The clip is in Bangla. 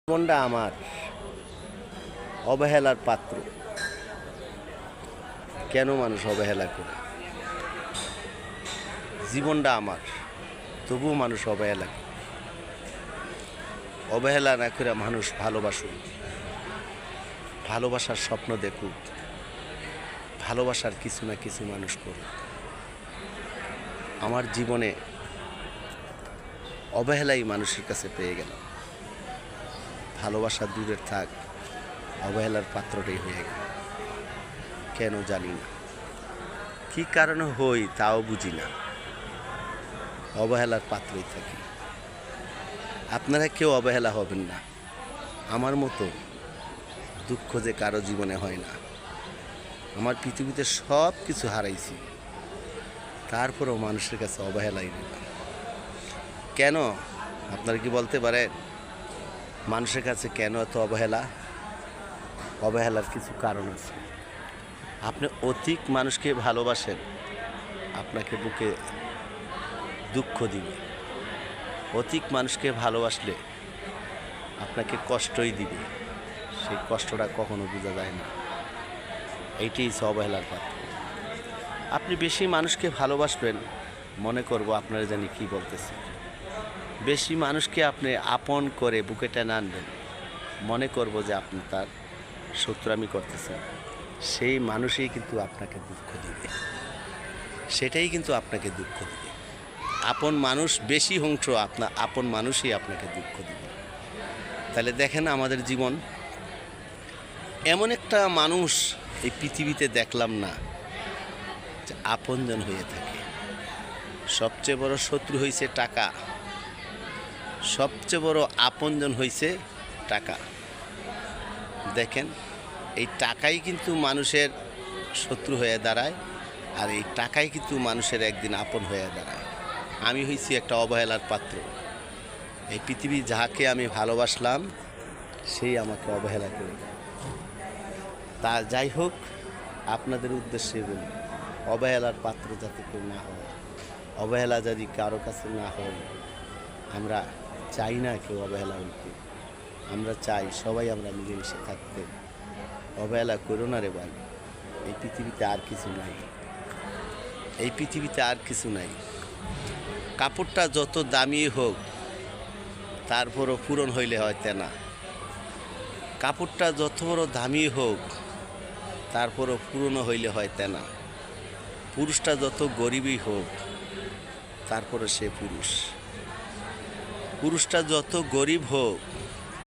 জীবনটা আমার অবহেলার পাত্র। কেন মানুষ অবহেলা করে? জীবনটা আমার, তবুও মানুষ অবহেলা করে। অবহেলা না করে মানুষ ভালোবাসুক, ভালোবাসার স্বপ্ন দেখুক, ভালোবাসার কিছু না কিছু মানুষ করুক। আমার জীবনে অবহেলাই মানুষের কাছে পেয়ে গেল। ভালোবাসা দূরের থাক, অবহেলার পাত্রটাই হয়ে গেল। কেন জানি না, কী কারণে হই তাও বুঝি না, অবহেলার পাত্রই থাকি। আপনারা কেউ অবহেলা হবেন না। আমার মতো দুঃখ যে কারো জীবনে হয় না। আমার পৃথিবীতে সব কিছু হারাইছি, তারপরেও মানুষের কাছে অবহেলাই নিলাম। কেন আপনারা কি বলতে পারেন? মানুষের কাছে কেন এত অবহেলা? অবহেলার কিছু কারণ আছে। আপনি অধিক মানুষকে ভালোবাসেন, আপনাকে বুকে দুঃখ দিবে। অধিক মানুষকে ভালোবাসলে আপনাকে কষ্টই দিবে। সেই কষ্টটা কখনো বোঝা যায় না। এইটাই হচ্ছে অবহেলার পাত্র। আপনি বেশি মানুষকে ভালোবাসবেন, মনে করব আপনারা জানি কি বলতেছে। বেশি মানুষকে আপনি আপন করে বুকে টেনে আনবেন, মনে করব যে আপনি তার শত্রুমি করতেছেন। সেই মানুষই কিন্তু আপনাকে দুঃখ দিবে, সেটাই কিন্তু আপনাকে দুঃখ দিবে। আপন মানুষ বেশি হিংস্র, আপনার আপন মানুষই আপনাকে দুঃখ দিবে। তাহলে দেখেন আমাদের জীবন, এমন একটা মানুষ এই পৃথিবীতে দেখলাম না যে আপনজন হয়ে থাকে। সবচেয়ে বড় শত্রু হয়েছে টাকা, সবচেয়ে বড় আপনজন হয়েছে টাকা। দেখেন, এই টাকাই কিন্তু মানুষের শত্রু হয়ে দাঁড়ায়, আর এই টাকাই কিন্তু মানুষের একদিন আপন হয়ে দাঁড়ায়। আমি হয়েছি একটা অবহেলার পাত্র। এই পৃথিবী যাকে আমি ভালোবাসলাম, সেই আমাকে অবহেলা করে। তা যাই হোক, আপনাদের উদ্দেশ্যে বলি, অবহেলার পাত্র যাতে কেউ না হয়, অবহেলা যদি কারো কাছে না হয়। আমরা চাই না কেউ অবহেলা হইতে। আমরা চাই সবাই আমরা মিলেমিশে থাকতে। অবহেলা করো না রে ভাই। এই পৃথিবীতে আর কিছু নাই, এই পৃথিবীতে আর কিছু নাই। কাপড়টা যত দামি হোক, তারপরও পূরণ হইলে হয় তেনা। কাপড়টা যত বড় দামি হোক, তারপরও পুরনো হইলে হয় তেনা। পুরুষটা যত গরিবই হোক, তারপরে সে পুরুষ। পুরুষটা যত গরিব হোক,